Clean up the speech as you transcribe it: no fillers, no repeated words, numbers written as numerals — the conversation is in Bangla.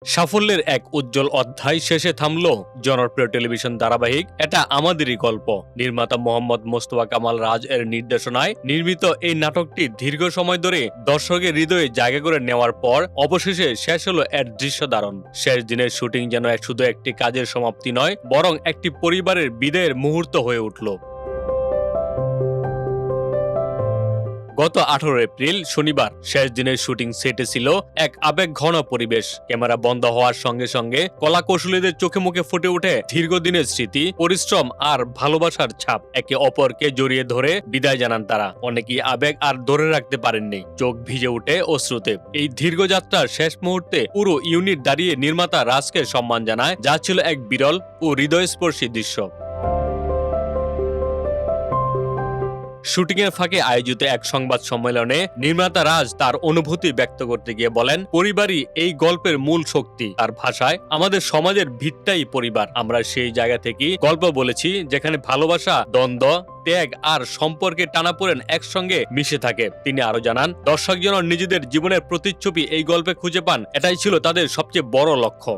সাফল্যের এক উজ্জ্বল অধ্যায় শেষে থামল জনপ্রিয় টেলিভিশন ধারাবাহিক এটা আমাদেরই গল্প। নির্মাতা মোহাম্মদ মোস্তফা কামাল রাজ এর নির্দেশনায় নির্মিত এই নাটকটি দীর্ঘ সময় ধরে দর্শকের হৃদয়ে জায়গা করে নেওয়ার পর অবশেষে শেষ হলো এর দৃশ্য ধারণ। শেষ দিনের শুটিং যেন শুধু একটি কাজের সমাপ্তি নয়, বরং একটি পরিবারের বিদায়ের মুহূর্ত হয়ে উঠল। গত 18 এপ্রিল শনিবার শেষ দিনের শুটিং সেটে ছিল এক আবেগঘন পরিবেশ। ক্যামেরা বন্ধ হওয়ার সঙ্গে সঙ্গে কলাকৌশলীদের চোখে মুখে ফুটে ওঠে দীর্ঘদিনের স্মৃতি, পরিশ্রম আর ভালোবাসার ছাপ। একে অপরকে জড়িয়ে ধরে বিদায় জানান তারা। অনেকেই আবেগ আর ধরে রাখতে পারেননি, চোখ ভিজে ওঠে অশ্রুতে। এই দীর্ঘযাত্রার শেষ মুহূর্তে পুরো ইউনিট দাঁড়িয়ে নির্মাতা রাজকে সম্মান জানায়, যা ছিল এক বিরল ও হৃদয়স্পর্শী দৃশ্য। শুটিংয়ের ফাঁকে আয়োজিত এক সংবাদ সম্মেলনে নির্মাতা রাজ তার অনুভূতি ব্যক্ত করতে গিয়ে বলেন, পরিবারই এই গল্পের মূল শক্তি। তার ভাষায়, আমাদের সমাজের ভিতটাই পরিবার। আমরা সেই জায়গা থেকেই গল্প বলেছি যেখানে ভালোবাসা, দ্বন্দ্ব, ত্যাগ আর সম্পর্কে টানাপোড়েন একসঙ্গে মিশে থাকে। তিনি আরো জানান, দর্শক যেন নিজেদের জীবনের প্রতিচ্ছবি এই গল্পে খুঁজে পান, এটাই ছিল তাদের সবচেয়ে বড় লক্ষ্য।